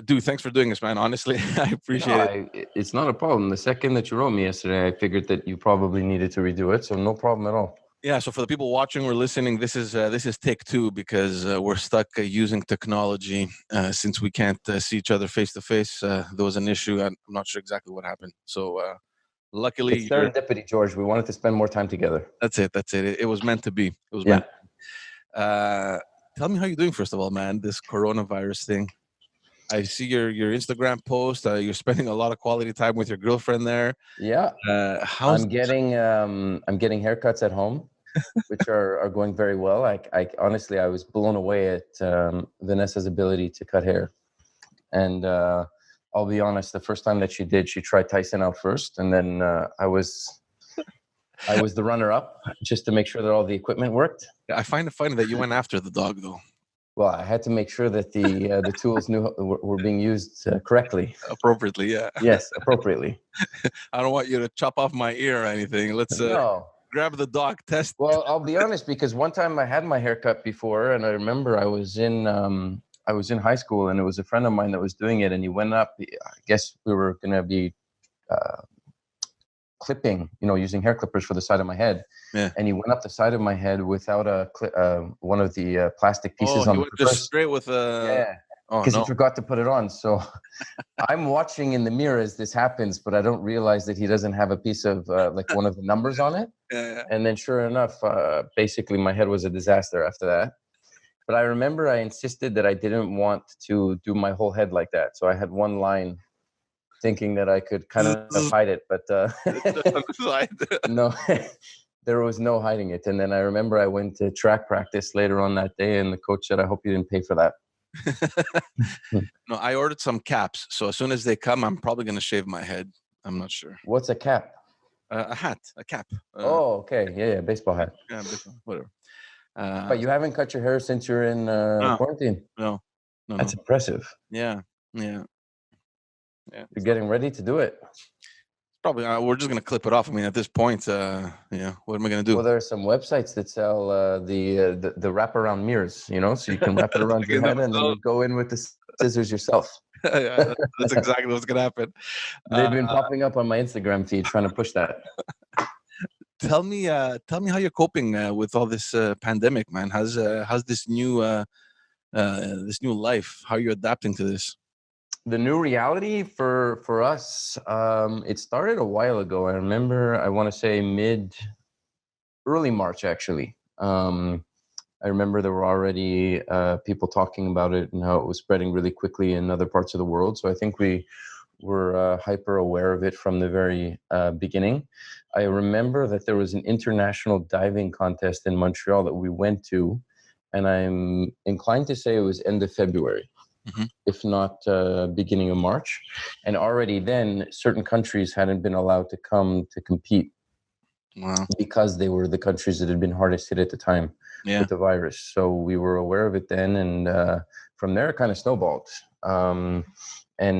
Dude, thanks for doing this, man. Honestly, I No, appreciate it. it's not a problem. The second that you wrote me yesterday, I figured that you probably needed to redo it, so no problem at all. Yeah, so for the people watching or listening, this is take two because we're stuck using technology since we can't see each other face to face. There was an issue. I'm not sure exactly what happened. So It's luckily, serendipity, George. We wanted to spend more time together. that's it. That's it. It was meant to be. It was Yeah. meant. Tell me how you're doing, first of all, man. This coronavirus thing. I see your Instagram post. You're spending a lot of quality time with your girlfriend there. Yeah. How's I'm getting haircuts at home, which are going very well. I honestly, I was blown away at Vanessa's ability to cut hair. And I'll be honest, the first time that she did, she tried Tyson out first, and then I was the runner-up just to make sure that all the equipment worked. I find it funny that you went after the dog, though. Well, I had to make sure that the tools were being used correctly. Appropriately, yeah. Yes, appropriately. I don't want you to chop off my ear or anything. Let's No. grab the dog, test. Well, I'll be honest, because one time I had my haircut before, and I remember I was in high school, and it was a friend of mine that was doing it, and he went up. I guess we were going to be clipping, using hair clippers for the side of my head. Yeah. And he went up the side of my head without one of the plastic pieces on he the went just straight with Yeah. Oh, Because no. he forgot to put it on. So I'm watching in the mirror as this happens, but I don't realize that he doesn't have a piece of like one of the numbers on it. Yeah. And then sure enough, basically my head was a disaster after that. But I remember I insisted that I didn't want to do my whole head like that. So I had one line thinking that I could kind of hide it, but no, there was no hiding it. And then I remember I went to track practice later on that day, and the coach said, "I hope you didn't pay for that." No, I ordered some caps. So as soon as they come, I'm probably going to shave my head. I'm not sure. What's a cap? A hat, a cap. Oh, okay. Yeah, baseball hat. Yeah, whatever. But you haven't cut your hair since you're in quarantine? No. That's impressive. Yeah. You're getting ready to do it. Probably we're just gonna clip it off. I mean, at this point, what am I gonna do? Well, there are some websites that sell the wraparound mirrors, so you can wrap it around your head and then you go in with the scissors yourself. Yeah, that's exactly what's gonna happen. They've been popping up on my Instagram feed trying to push that. Tell me how you're coping with all this pandemic, man. How's this new life? How are you adapting to this? The new reality for us, it started a while ago. I remember, I want to say early March, actually. I remember there were already people talking about it and how it was spreading really quickly in other parts of the world. So I think we were hyper aware of it from the very beginning. I remember that there was an international diving contest in Montreal that we went to, and I'm inclined to say it was end of February. Mm-hmm. If not beginning of March. And already then, certain countries hadn't been allowed to come to compete. Wow. Because they were the countries that had been hardest hit at the time with the virus. So we were aware of it then, and from there it kind of snowballed. And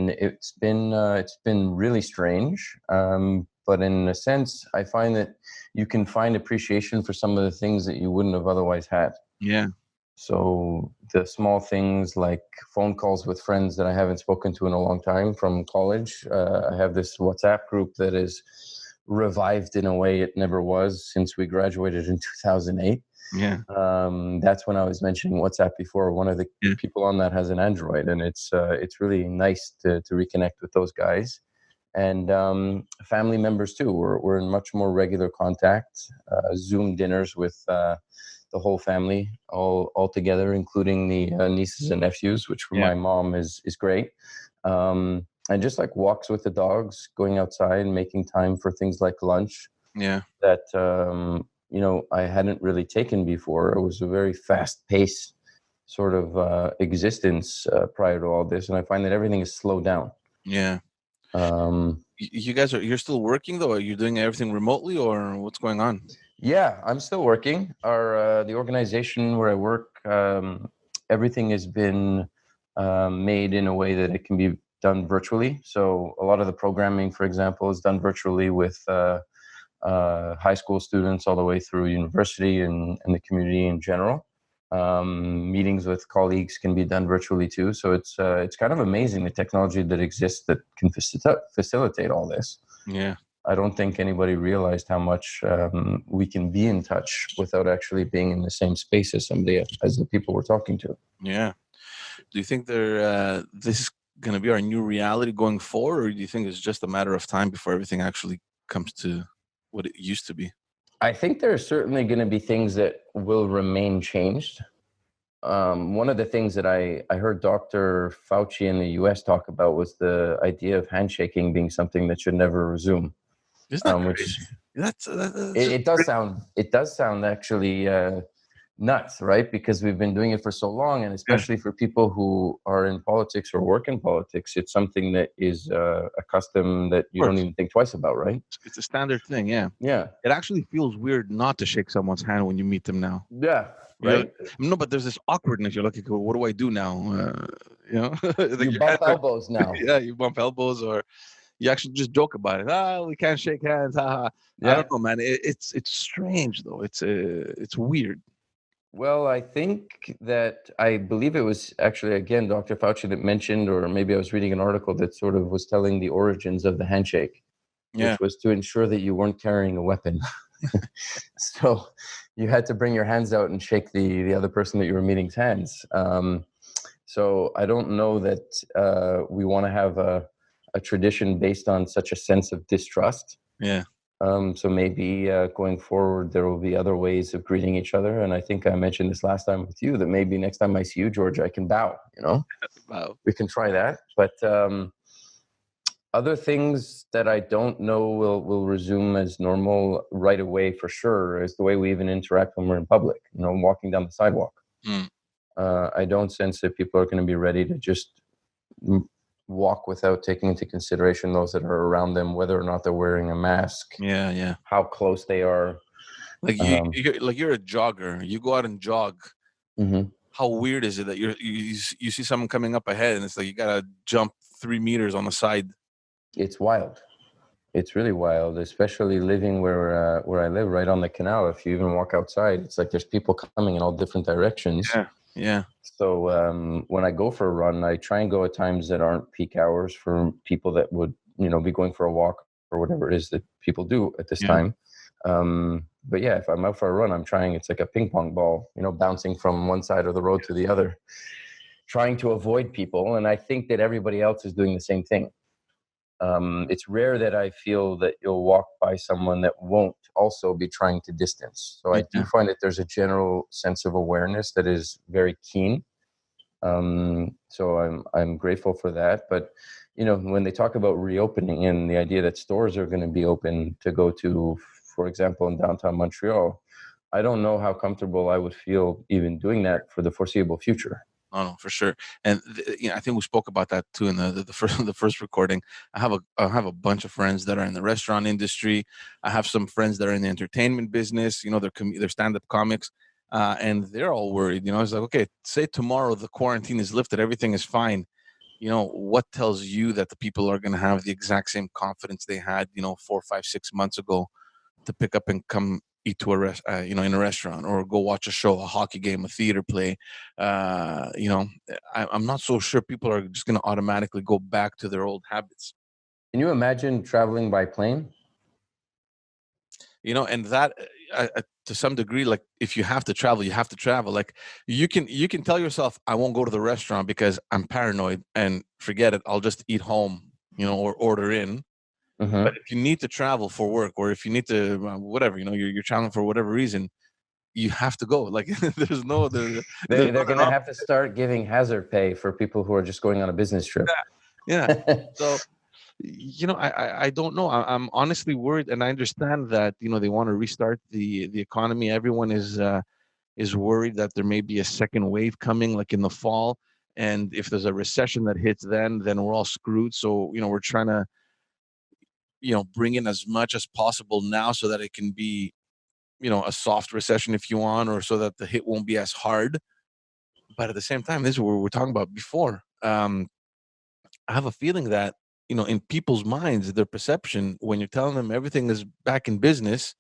it's been really strange. But in a sense, I find that you can find appreciation for some of the things that you wouldn't have otherwise had. Yeah. So the small things like phone calls with friends that I haven't spoken to in a long time from college. I have this WhatsApp group that is revived in a way it never was since we graduated in 2008. Yeah. That's when I was mentioning WhatsApp before. One of the people on that has an Android, and it's really nice to reconnect with those guys. And family members too. We're in much more regular contact. Zoom dinners with the whole family all together, including the nieces and nephews, which for my mom is great. And just like walks with the dogs, going outside and making time for things like lunch. Yeah. That, I hadn't really taken before. It was a very fast paced sort of existence prior to all this. And I find that everything is slowed down. Yeah. You're still working though? Are you doing everything remotely, or what's going on? Yeah, I'm still working. The organization where I work, everything has been made in a way that it can be done virtually. So a lot of the programming, for example, is done virtually with high school students all the way through university and the community in general. Meetings with colleagues can be done virtually too. So it's kind of amazing the technology that exists that can facilitate all this. Yeah. I don't think anybody realized how much we can be in touch without actually being in the same space as somebody, as the people we're talking to. Yeah. Do you think this is going to be our new reality going forward, or do you think it's just a matter of time before everything actually comes to what it used to be? I think there are certainly going to be things that will remain changed. One of the things that I heard Dr. Fauci in the US talk about was the idea of handshaking being something that should never resume. Isn't that Which crazy? That's it, just it does sound actually nuts, right? Because we've been doing it for so long, and yeah. especially for people who are in politics or work in politics, it's something that is a custom that Of you don't course, even think twice about, right? it's a standard thing. Yeah. Yeah, It actually feels weird not to shake someone's hand when you meet them now. yeah, You're like, right. no, but there's this awkwardness. You're like, what do I do now? Like You your bump hands are, elbows now. yeah, you bump elbows, or you actually just joke about it. Ah, we can't shake hands. Haha. I Yeah. don't know, man. It's strange though. It's weird. Well, I think that I believe it was actually again Dr. Fauci that mentioned, or maybe I was reading an article that sort of was telling the origins of the handshake, Yeah, which was to ensure that you weren't carrying a weapon. So you had to bring your hands out and shake the other person that you were meeting's hands. So I don't know that we want to have a tradition based on such a sense of distrust. yeah. So maybe going forward, there will be other ways of greeting each other. And I think I mentioned this last time with you that maybe next time I see you, George, I can bow. Wow. We can try that. But other things that I don't know will resume as normal right away for sure is the way we even interact when we're in public. Walking down the sidewalk. Mm. I don't sense that people are going to be ready to just walk without taking into consideration those that are around them, whether or not they're wearing a mask, Yeah, yeah. how close they are. Like you're a jogger. You go out and jog. Mhm. How weird is it that you see someone coming up ahead and it's like you gotta jump 3 meters on the side? It's wild. It's really wild, especially living where I live, right on the canal. If you even walk outside, it's like there's people coming in all different directions. Yeah, yeah, So when I go for a run, I try and go at times that aren't peak hours for people that would, be going for a walk or whatever it is that people do at this yeah, time. But yeah, if I'm out for a run, I'm trying. It's like a ping pong ball, bouncing from one side of the road to the other, trying to avoid people. And I think that everybody else is doing the same thing. It's rare that I feel that you'll walk by someone that won't also be trying to distance. So I do yeah. find that there's a general sense of awareness that is very keen. So I'm grateful for that. But when they talk about reopening and the idea that stores are going to be open to go to, for example, in downtown Montreal, I don't know how comfortable I would feel even doing that for the foreseeable future. Oh no, for sure. And I think we spoke about that too in the first the first recording. I have a bunch of friends that are in the restaurant industry. I have some friends that are in the entertainment business. They're stand up comics, and they're all worried. It's like, okay, say tomorrow the quarantine is lifted, everything is fine. What tells you that the people are going to have the exact same confidence they had 4, 5, 6 months ago to pick up and come eat in a restaurant, or go watch a show, a hockey game, a theater play. I'm not so sure people are just going to automatically go back to their old habits. Can you imagine traveling by plane? And that to some degree, like if you have to travel, you have to travel. Like you can tell yourself, I won't go to the restaurant because I'm paranoid, and forget it. I'll just eat home, or order in. But Hmm. if you need to travel for work, or if you need to whatever, you're traveling for whatever reason, you have to go. Like there's They're not going an to option. have to start giving hazard pay for people who are just going on a business trip. Yeah. So I don't know. I'm honestly worried, and I understand that they want to restart the economy. Everyone is worried that there may be a second wave coming, like in the fall, and if there's a recession that hits, then we're all screwed. So we're trying to bring in as much as possible now, so that it can be a soft recession if you want, or so that the hit won't be as hard. But at the same time, this is what we were talking about before. I have a feeling that in people's minds, their perception, when you're telling them everything is back in business,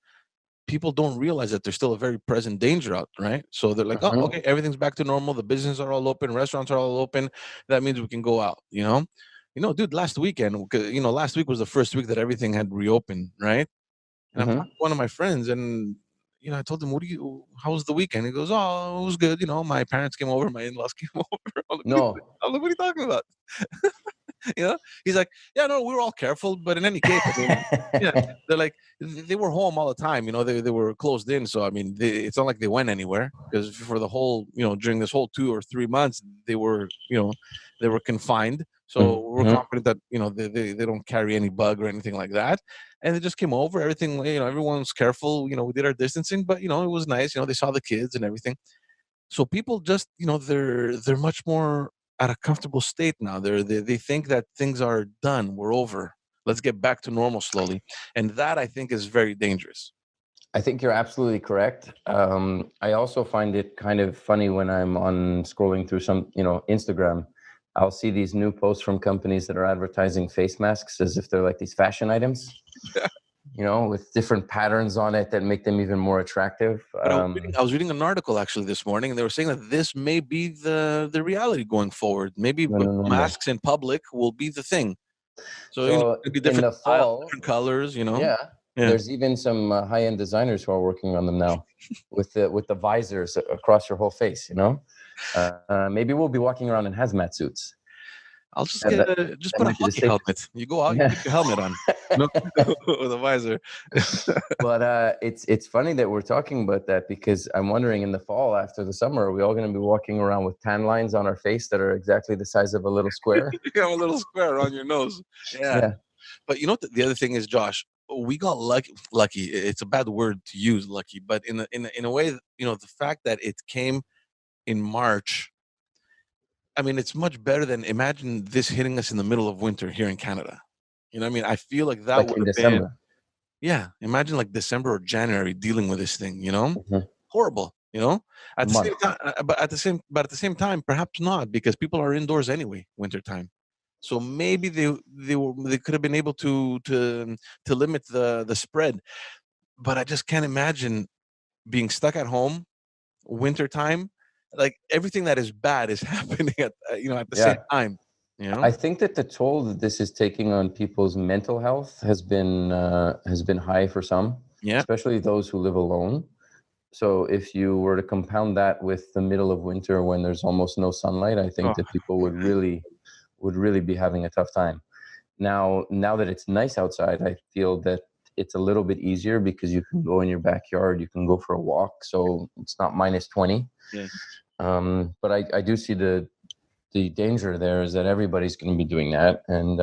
people don't realize that there's still a very present danger out, right? So they're like, oh, okay, everything's back to normal. The businesses are all open, restaurants are all open. That means we can go out, dude, last weekend, last week was the first week that everything had reopened, right? And I'm talking to one of my friends, and I told him, how was the weekend? He goes, oh, it was good. My parents came over, my in-laws came over. No. What are you talking about? He's like, yeah, no, we were all careful, but in any case, I mean, yeah, they're like, they were home all the time, they were closed in. So, I mean, it's not like they went anywhere, because for the whole, during this whole 2 or 3 months, they were confined. So we're confident that, they don't carry any bug or anything like that. And they just came over, everything, everyone's careful, we did our distancing, but, it was nice, they saw the kids and everything. So people just, they're much more at a comfortable state now. They think that things are done, we're over. Let's get back to normal slowly. And that, I think, is very dangerous. I think you're absolutely correct. I also find it kind of funny when I'm on scrolling through some, Instagram. I'll see these new posts from companies that are advertising face masks as if they're like these fashion items. With different patterns on it that make them even more attractive. But I was reading an article actually this morning, and they were saying that this may be the reality going forward. Maybe masks in public will be the thing. So, it'll be different in the styles, fall, different colors. Yeah. There's even some high-end designers who are working on them now, with the visors across your whole face. Maybe we'll be walking around in hazmat suits. I'll just put a hockey helmet. You go out, you put your helmet on, with a visor. But it's funny that we're talking about that, because I'm wondering, in the fall after the summer, are we all going to be walking around with tan lines on our face that are exactly the size of a little square? You have a little square on your nose. Yeah. But the other thing is, Josh, we got lucky. It's a bad word to use, lucky, but in a way, the fact that it came in March, I mean, it's much better than, imagine this hitting us in the middle of winter here in Canada. I mean, I feel like that would have been, imagine like December or January dealing with this thing, horrible, at the same time, but at the same time, perhaps not, because people are indoors anyway, wintertime. So maybe they could have been able to limit the spread, but I just can't imagine being stuck at home, wintertime. Like, everything that is bad is happening at the same time. I think that the toll that this is taking on people's mental health has been high for some, especially those who live alone. So if you were to compound that with the middle of winter when there's almost no sunlight, I think that people would really be having a tough time. Now that it's nice outside, I feel that it's a little bit easier, because you can go in your backyard, you can go for a walk, so it's not minus 20. But I do see the danger there is that everybody's going to be doing that, and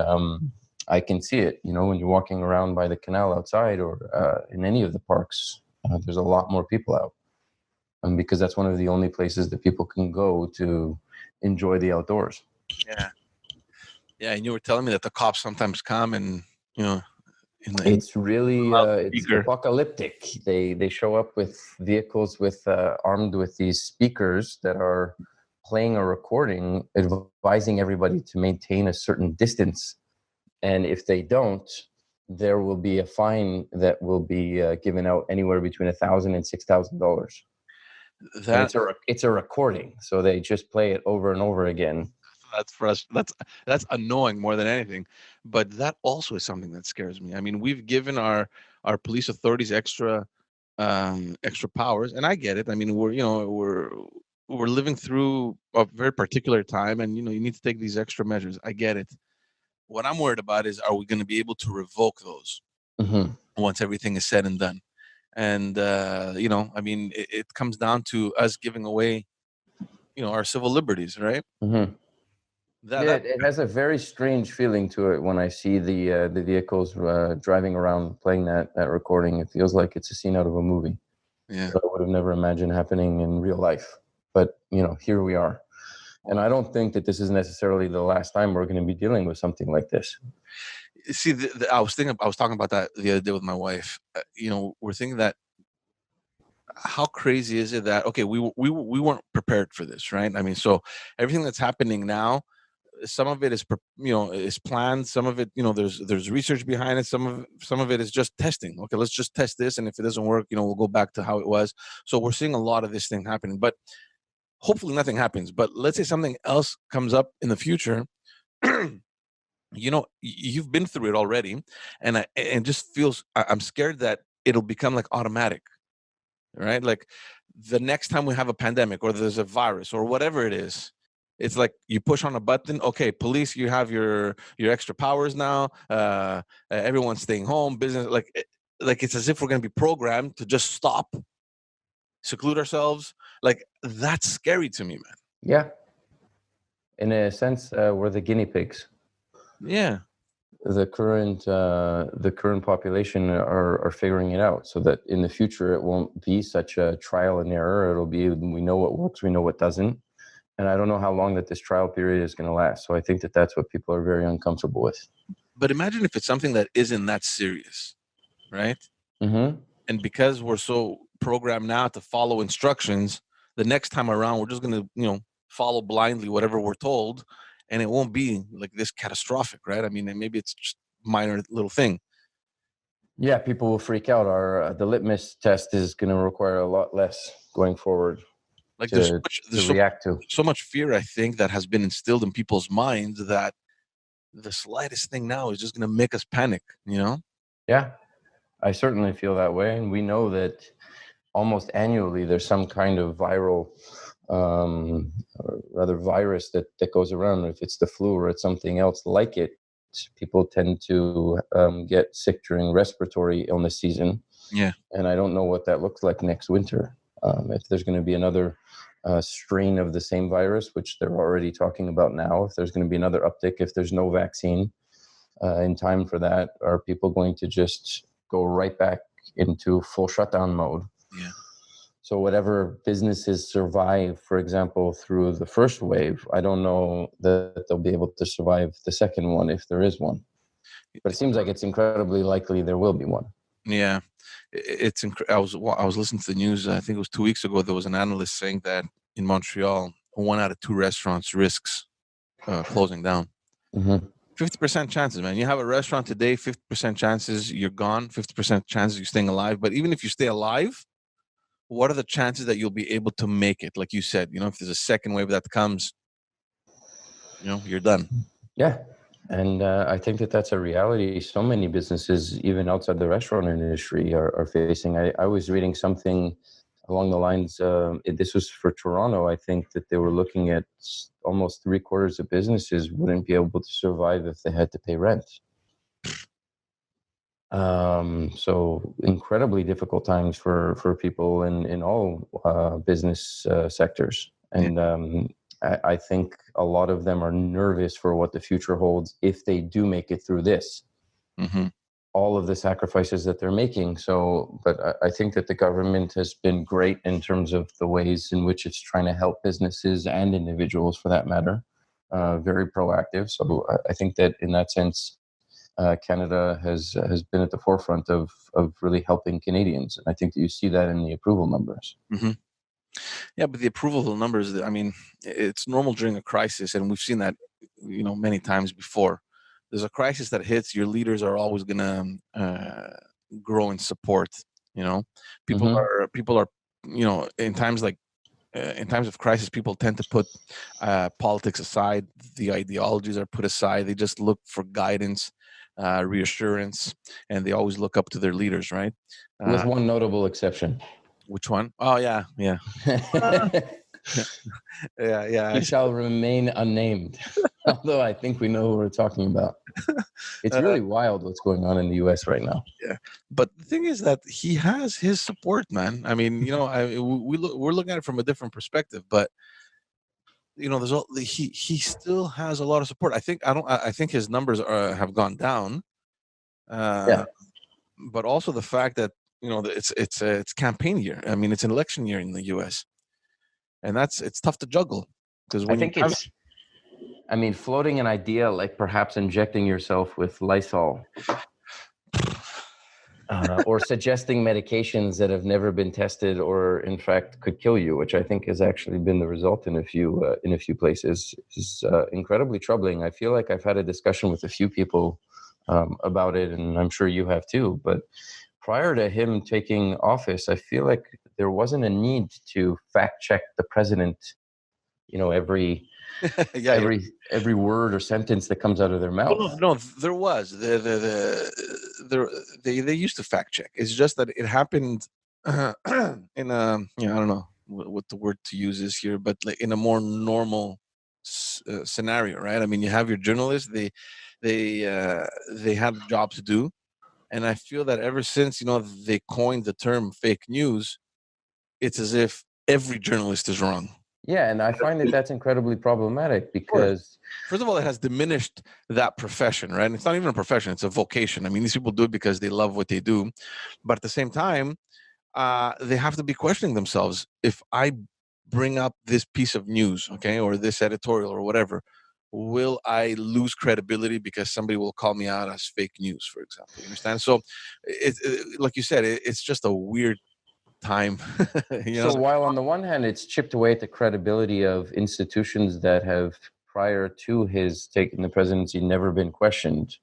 I can see it. When you're walking around by the canal outside, or in any of the parks, there's a lot more people out, because that's one of the only places that people can go to enjoy the outdoors. And you were telling me that the cops sometimes come, and it's really it's apocalyptic. They show up with vehicles armed with these speakers that are playing a recording advising everybody to maintain a certain distance, and if they don't, there will be a fine that will be given out anywhere between $1,000 and $6,000. It's a recording, so they just play it over and over again. That's annoying more than anything, but that also is something that scares me. I mean, we've given our police authorities extra powers, and I get it. I mean, we're living through a very particular time, and you need to take these extra measures. I get it. What I'm worried about is, are we going to be able to revoke those once everything is said and done? And I mean, it comes down to us giving away our civil liberties, right? It has a very strange feeling to it when I see the vehicles driving around playing that recording. It feels like it's a scene out of a movie. That I would have never imagined happening in real life. But here we are, and I don't think that this is necessarily the last time we're going to be dealing with something like this. See, I was talking about that the other day with my wife. We're thinking that, how crazy is it that, okay, we weren't prepared for this, right? I mean, so everything that's happening now, some of it is is planned. Some of it, there's research behind it. Some of it is just testing. Okay, let's just test this, and if it doesn't work, we'll go back to how it was. So we're seeing a lot of this thing happening, but hopefully nothing happens. But let's say something else comes up in the future. You've been through it already, and it just feels, I'm scared that it'll become like automatic, right? Like the next time we have a pandemic or there's a virus or whatever it is, it's like you push on a button. Okay, police, you have your extra powers now. Everyone's staying home. Business, like it's as if we're going to be programmed to just stop, seclude ourselves. Like that's scary to me, man. Yeah. In a sense, we're the guinea pigs. Yeah. The current population are figuring it out, so that in the future it won't be such a trial and error. It'll be, we know what works, we know what doesn't, and I don't know how long that this trial period is going to last. So I think that that's what people are very uncomfortable with. But imagine if it's something that isn't that serious, right? Mm-hmm. And because we're so programmed now to follow instructions, the next time around we're just going to follow blindly whatever we're told, and it won't be like this catastrophic, right? I mean, and maybe it's just minor little thing. Yeah, people will freak out. The litmus test is going to require a lot less going forward. Like to react to so much fear, I think, that has been instilled in people's minds that the slightest thing now is just going to make us panic. Yeah, I certainly feel that way, and we know that almost annually there's some kind of viral, or rather virus that goes around. If it's the flu or it's something else like it, people tend to get sick during respiratory illness season. Yeah. And I don't know what that looks like next winter. If there's going to be another strain of the same virus, which they're already talking about now, if there's going to be another uptick, if there's no vaccine in time for that, are people going to just go right back into full shutdown mode? Yeah. So whatever businesses survive, for example, through the first wave, I don't know that they'll be able to survive the second one, if there is one. But it seems like it's incredibly likely there will be one. Yeah. I was listening to the news. I think it was 2 weeks ago. There was an analyst saying that in Montreal, 1 out of 2 restaurants risks closing down. Mm-hmm. 50% chances, man. You have a restaurant today, 50% chances you're gone, 50% chances you're staying alive. But even if you stay alive, what are the chances that you'll be able to make it? Like you said, if there's a second wave that comes, you're done. Yeah. And I think that that's a reality so many businesses, even outside the restaurant industry, are facing. I was reading something along the lines, this was for Toronto, I think, that they were looking at almost 3/4 of businesses wouldn't be able to survive if they had to pay rent. So incredibly difficult times for people in all business sectors. And I think a lot of them are nervous for what the future holds if they do make it through this. Mm-hmm. All of the sacrifices that they're making. But I think that the government has been great in terms of the ways in which it's trying to help businesses and individuals, for that matter, very proactive. So I think that in that sense, Canada has been at the forefront of really helping Canadians. And I think that you see that in the approval numbers. Mm-hmm. Yeah, but the approval numbers, I mean, it's normal during a crisis, and we've seen that, many times before. There's a crisis that hits, your leaders are always gonna grow in support. People Mm-hmm. are, in times like in times of crisis, people tend to put politics aside. The ideologies are put aside. They just look for guidance, reassurance, and they always look up to their leaders, right? With one notable exception. Which one? Oh, yeah. Yeah. He shall remain unnamed. Although I think we know who we're talking about. It's really wild what's going on in the US right now. Yeah, but the thing is that he has his support, man. I mean, we're looking at it from a different perspective, but he still has a lot of support. I think his numbers have gone down. Yeah. But also the fact that it's campaign year. I mean, it's an election year in the U.S. and it's tough to juggle because floating an idea like perhaps injecting yourself with Lysol. or suggesting medications that have never been tested or in fact could kill you, which I think has actually been the result in a few places, is incredibly troubling. I feel like I've had a discussion with a few people about it, and I'm sure you have too. But prior to him taking office, I feel like there wasn't a need to fact check the president, every Yeah. every word or sentence that comes out of their mouth. Well, no, there was they used to fact check. It's just that it happened in a, I don't know what the word to use is here, but like in a more normal scenario, right? I mean, you have your journalists; they have a job to do, and I feel that ever since they coined the term fake news, it's as if every journalist is wrong. Yeah, and I find that that's incredibly problematic because, first of all, it has diminished that profession, right? And it's not even a profession; it's a vocation. I mean, these people do it because they love what they do, but at the same time, they have to be questioning themselves. If I bring up this piece of news, okay, or this editorial or whatever, will I lose credibility because somebody will call me out as fake news, for example? You understand? So, like you said, it's just a weird time. so while on the one hand it's chipped away at the credibility of institutions that have prior to his taking the presidency never been questioned,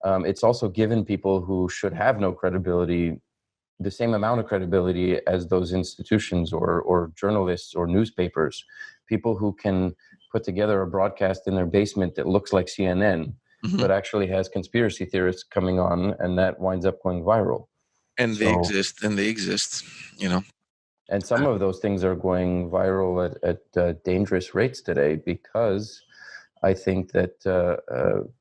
it's also given people who should have no credibility the same amount of credibility as those institutions or journalists or newspapers, people who can put together a broadcast in their basement that looks like CNN, but actually has conspiracy theorists coming on, and that winds up going viral. And they exist, And some of those things are going viral at dangerous rates today because I think that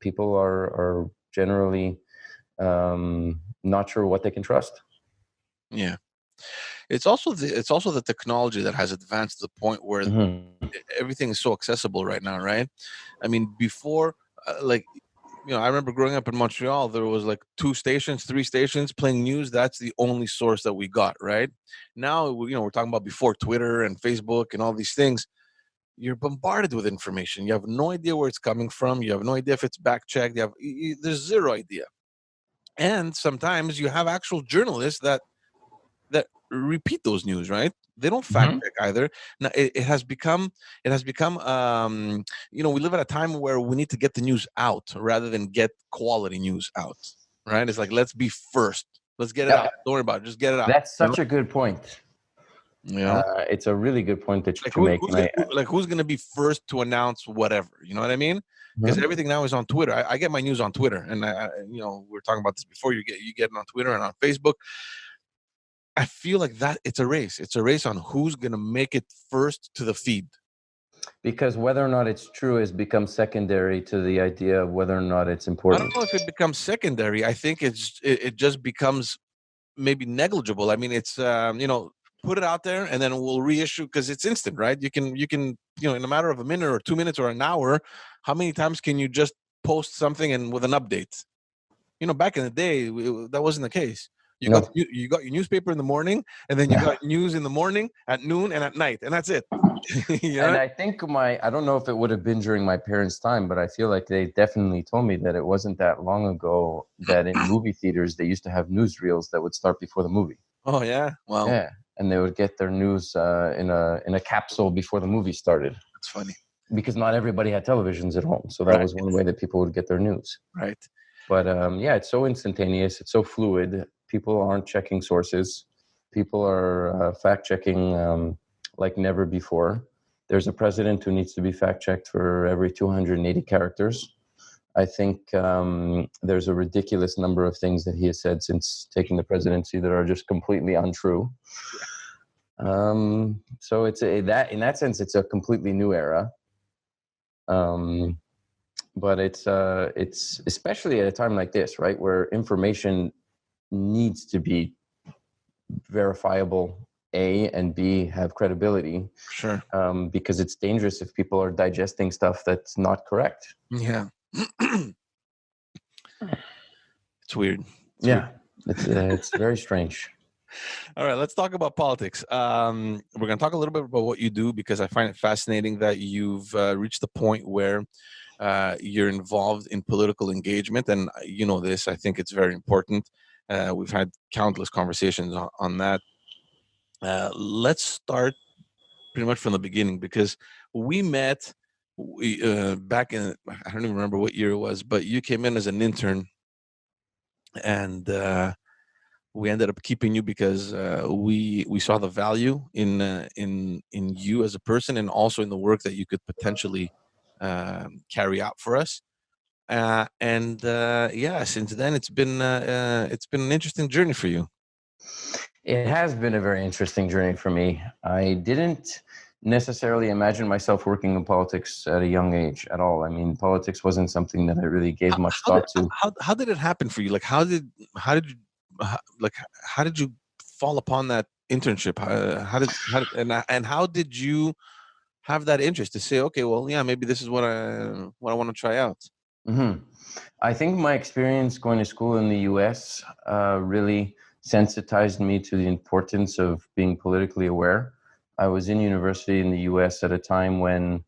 people are generally not sure what they can trust. Yeah. It's also the technology that has advanced to the point where everything is so accessible right now, right? I mean, before, I remember growing up in Montreal, there was like 2 stations, 3 stations playing news. That's the only source that we got, right? Now, we're talking about before Twitter and Facebook and all these things. You're bombarded with information. You have no idea where it's coming from. You have no idea if it's back checked. There's zero idea. And sometimes you have actual journalists that repeat those news, right? They don't fact check either. Now it has become we live at a time where we need to get the news out rather than get quality news out, right? It's like, let's be first. Let's get it out. Don't worry about it. Just get it out. That's such a good point. Yeah. It's a really good point that you make. Who's going to be first to announce whatever? You know what I mean? Because everything now is on Twitter. I get my news on Twitter, and we were talking about this before. You get it on Twitter and on Facebook. I feel like that it's a race. It's a race on who's going to make it first to the feed. Because whether or not it's true has become secondary to the idea of whether or not it's important. I don't know if it becomes secondary. I think it just becomes maybe negligible. I mean, it's put it out there and then we'll reissue because it's instant, right? You can in a matter of a minute or 2 minutes or an hour, how many times can you just post something and with an update? Back in the day, that wasn't the case. You got your newspaper in the morning, and then you got news in the morning, at noon, and at night, and that's it. And I think I don't know if it would have been during my parents' time, but I feel like they definitely told me that it wasn't that long ago that in movie theaters they used to have newsreels that would start before the movie. Oh yeah, wow. Yeah, and they would get their news in a capsule before the movie started. That's funny because not everybody had televisions at home, so that was one way that people would get their news. Right. But it's so instantaneous. It's so fluid. People aren't checking sources. People are fact checking like never before. There's a president who needs to be fact checked for every 280 characters. I think there's a ridiculous number of things that he has said since taking the presidency that are just completely untrue. So it's in that sense, it's a completely new era. But it's especially at a time like this, right, where information needs to be verifiable, A, and B, have credibility. Sure. Because it's dangerous if people are digesting stuff that's not correct. Yeah. It's weird. It's very strange. All right, let's talk about politics. We're going to talk a little bit about what you do, because I find it fascinating that you've reached the point where you're involved in political engagement. And this, I think it's very important. We've had countless conversations on that. Let's start pretty much from the beginning, because we met back in, I don't even remember what year it was, but you came in as an intern, and we ended up keeping you because we saw the value in you as a person, and also in the work that you could potentially carry out for us. And yeah, since then it's been an interesting journey for you. It has been a very interesting journey for me. I didn't necessarily imagine myself working in politics at a young age at all. I mean, politics wasn't something that I really gave much How did thought to. how did it happen for you? Like how did you like how did you fall upon that internship? And how did you have that interest to say, okay, well, yeah, maybe this is what I want to try out? hmm I think my experience going to school in the US really sensitized me to the importance of being politically aware. I was in university in the US at a time when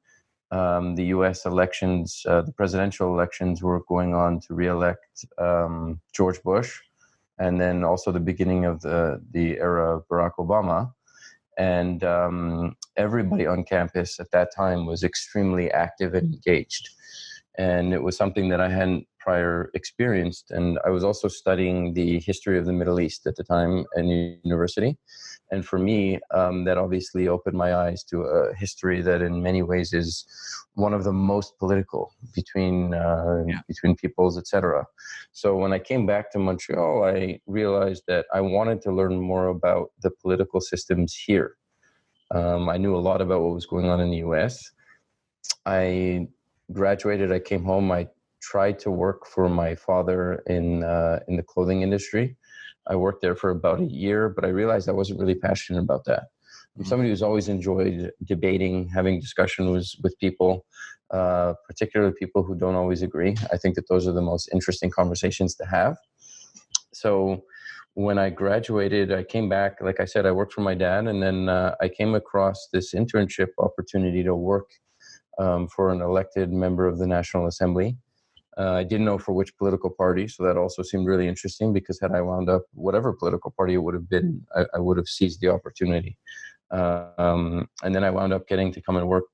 the U.S. elections, the presidential elections, were going on to re-elect George Bush, and then also the beginning of the era of Barack Obama. And everybody on campus at that time was extremely active and engaged. And it was something that I hadn't prior experienced. And I was also studying the history of the Middle East at the time in university. And for me, that obviously opened my eyes to a history that in many ways is one of the most political between peoples, etc. So when I came back to Montreal, I realized that I wanted to learn more about the political systems here. I knew a lot about what was going on in the US. I graduated, I came home, I tried to work for my father in the clothing industry. I worked there for about a year, but I realized I wasn't really passionate about that. I'm somebody who's always enjoyed debating, having discussions with people, particularly people who don't always agree. I think that those are the most interesting conversations to have. So when I graduated, I came back. Like I said, I worked for my dad, and then I came across this internship opportunity to work for an elected member of the National Assembly. I didn't know for which political party, so that also seemed really interesting, because had I wound up whatever political party it would have been, I would have seized the opportunity. And then I wound up getting to come and work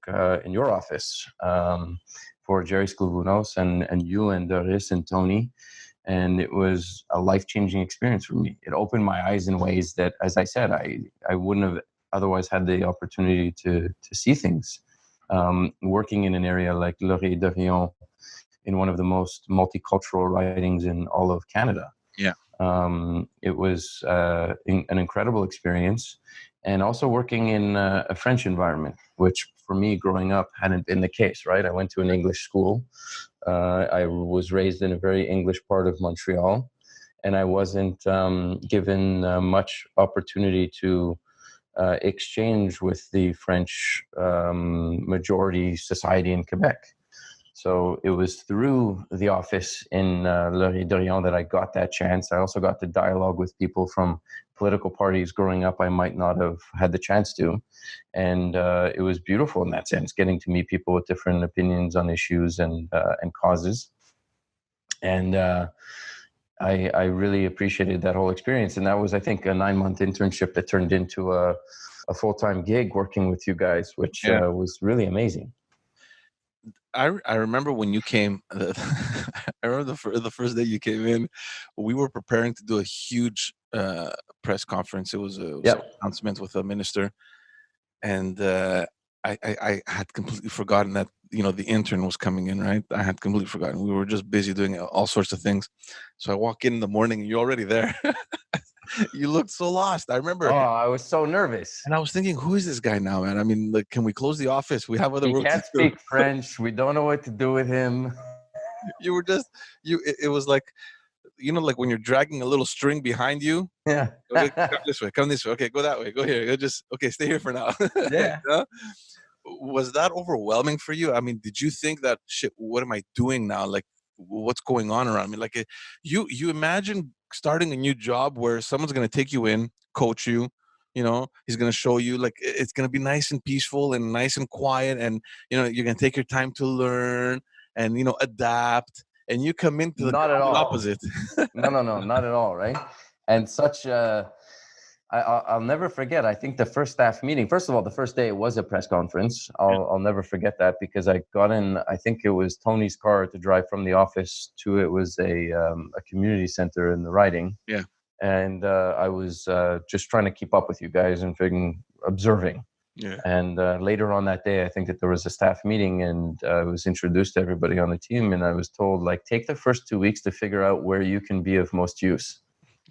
in your office for Jerry Skluvunos and you and Doris and Tony. And it was a life-changing experience for me. It opened my eyes in ways that, as I said, I wouldn't have otherwise had the opportunity to see things. Working in an area like Laurier d'Orion, in one of the most multicultural ridings in all of Canada. Yeah. It was an incredible experience. And also working in a French environment, which for me growing up hadn't been the case, right? I went to an English school. I was raised in a very English part of Montreal, and I wasn't given much opportunity to exchange with the French majority society in Quebec. So it was through the office in Laurier d'Orion that I got that chance. I also got to dialogue with people from political parties growing up I might not have had the chance to. And it was beautiful in that sense, getting to meet people with different opinions on issues and causes. And I really appreciated that whole experience. And that was, I think, a 9-month internship that turned into a full-time gig working with you guys, which was really amazing. I remember when you came. I remember the first day you came in. We were preparing to do a huge press conference. It was an announcement with a minister, and I had completely forgotten that the intern was coming in. Right, I had completely forgotten. We were just busy doing all sorts of things. So I walk in the morning, and you're already there. You looked so lost. I remember. Oh, I was so nervous. And I was thinking, who is this guy now, man? I mean, like, can we close the office? We have other He work can't to do. speak French. We don't know what to do with him. You were just it was like, like when you're dragging a little string behind you. Yeah. Okay, come this way. Okay, go that way. Go here. Okay, stay here for now. Yeah. Was that overwhelming for you? I mean, did you think that shit? What am I doing now? Like, what's going on around me? Like, you imagine starting a new job where someone's gonna take you in, coach you. He's gonna show you, like, it's gonna be nice and peaceful and nice and quiet, and you're gonna take your time to learn and adapt. and you come into the Not at all. opposite. No, not at all, right? And such I'll never forget. I think the first staff meeting, first of all, the first day it was a press conference. I'll never forget that because I got in, I think it was Tony's car to drive from the office to, it was a community center in the riding. Yeah. And I was just trying to keep up with you guys and observing. Yeah. And later on that day, I think that there was a staff meeting and I was introduced to everybody on the team. And I was told, like, take the first 2 weeks to figure out where you can be of most use.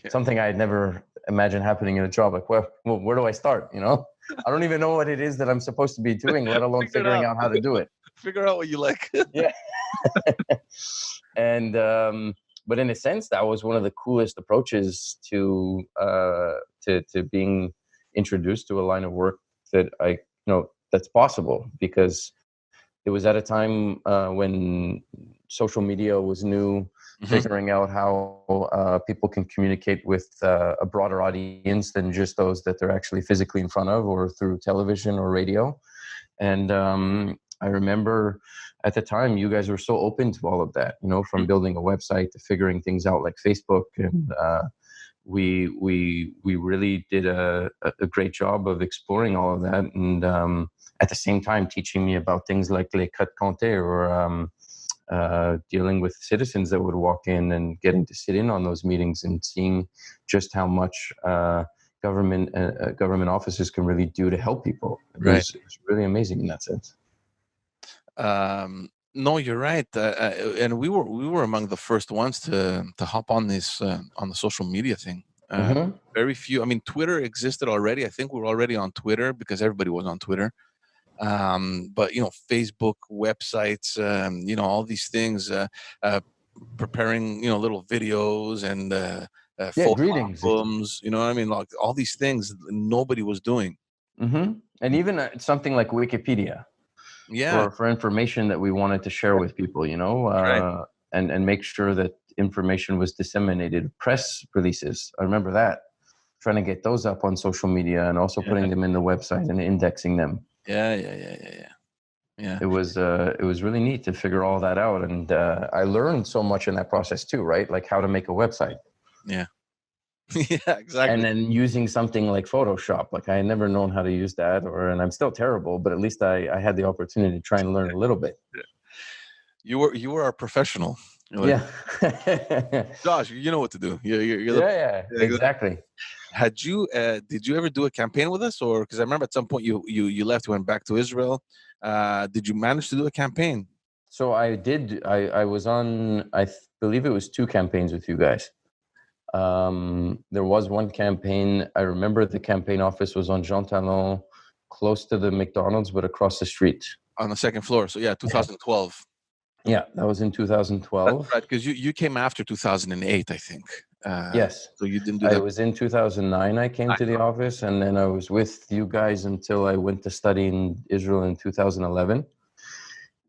Yeah. Something I had never imagined happening in a job. Like, well, where do I start? You know, I don't even know what it is that I'm supposed to be doing, let alone figuring out how to do it. Figure out what you like. Yeah. And, but in a sense, that was one of the coolest approaches to being introduced to a line of work that that's possible, because it was at a time when social media was new, figuring out how people can communicate with a broader audience than just those that they're actually physically in front of, or through television or radio. And I remember at the time you guys were so open to all of that, from building a website to figuring things out like Facebook. And we really did a great job of exploring all of that. And at the same time, teaching me about things like les codes comptés, or dealing with citizens that would walk in, and getting to sit in on those meetings and seeing just how much government offices can really do to help people. It was really amazing in that sense. No, you're right, and we were among the first ones to hop on this on the social media thing. Very few. I mean, Twitter existed already. I think we were already on Twitter because everybody was on Twitter. But Facebook, websites, all these things, preparing little videos and photo greetings albums. You know what I mean? Like all these things nobody was doing. And even something like Wikipedia. For information that we wanted to share with people, and make sure that information was disseminated. Press releases, I remember that, trying to get those up on social media and also putting them in the website and indexing them. Yeah. It was really neat to figure all that out, and I learned so much in that process too, right? Like how to make a website. Yeah. Yeah, exactly. And then using something like Photoshop, like I had never known how to use that, and I'm still terrible, but at least I had the opportunity to try and learn a little bit. Yeah. You were a professional. Yeah. Josh, you know what to do. Exactly. Did you ever do a campaign with us, or because I remember at some point you left, went back to Israel. Did you manage to do a campaign? So I did. I was on, I believe it was 2 campaigns with you guys. There was one campaign. I remember the campaign office was on Jean Talon, close to the McDonald's, but across the street. On the second floor. So 2012. Yeah, that was in 2012. That's right, because you came after 2008, I think. Yes. So you didn't do that. It was in 2009 I came to the office, and then I was with you guys until I went to study in Israel in 2011.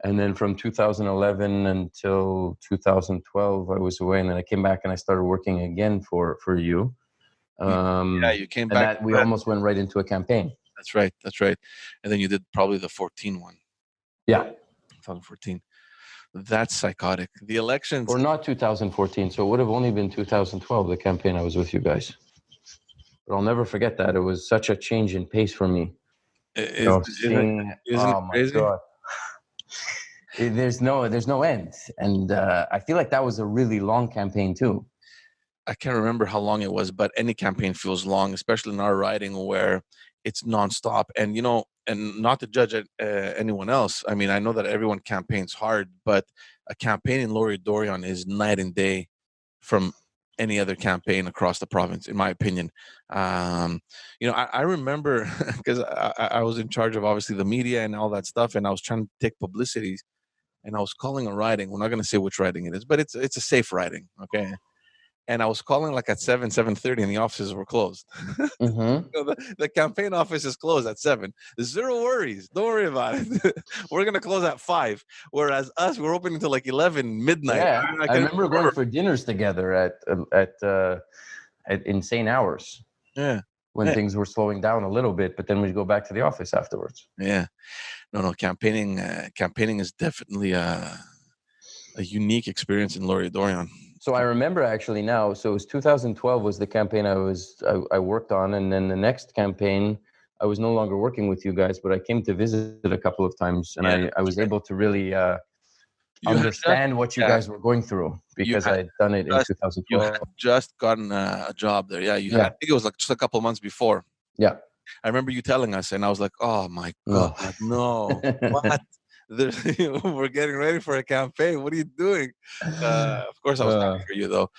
And then from 2011 until 2012, I was away, and then I came back and I started working again for you. You came back. And we almost went right into a campaign. That's right. And then you did probably the 14 one. Yeah. 2014. That's psychotic. The elections. Or not 2014, so it would have only been 2012, the campaign I was with you guys. But I'll never forget that. It was such a change in pace for me. Isn't it crazy? God. There's no end, and I feel like that was a really long campaign too. I can't remember how long it was, but any campaign feels long, especially in our riding where it's nonstop. And and not to judge anyone else. I mean, I know that everyone campaigns hard, but a campaign in Lower Dorion is night and day from any other campaign across the province, in my opinion. I remember because I was in charge of obviously the media and all that stuff, and I was trying to take publicity. And I was calling a riding. We're not going to say which riding it is, but it's a safe riding, okay? And I was calling like at 7:30, and the offices were closed. The campaign office is closed at 7. Zero worries. Don't worry about it. We're going to close at 5. Whereas us, we're open until like 11, midnight. Yeah, I remember going for dinners together at insane hours. Yeah. When things were slowing down a little bit, but then we'd go back to the office afterwards. Yeah. No, campaigning is definitely a unique experience in Laurier-Dorion. So I remember actually now. So it was 2012 was the campaign I worked on, and then the next campaign I was no longer working with you guys, but I came to visit a couple of times, and I was able to really You had understand what you guys were going through you because had I had done it in just you 2012. had just gotten a job there. Yeah, you had. I Yeah, think it was like just a couple months before. yeah, I remember you telling us, and I was like, "Oh my God, no. no! What? We're getting ready for a campaign. What are you doing?" Of course, I was happy for you, though.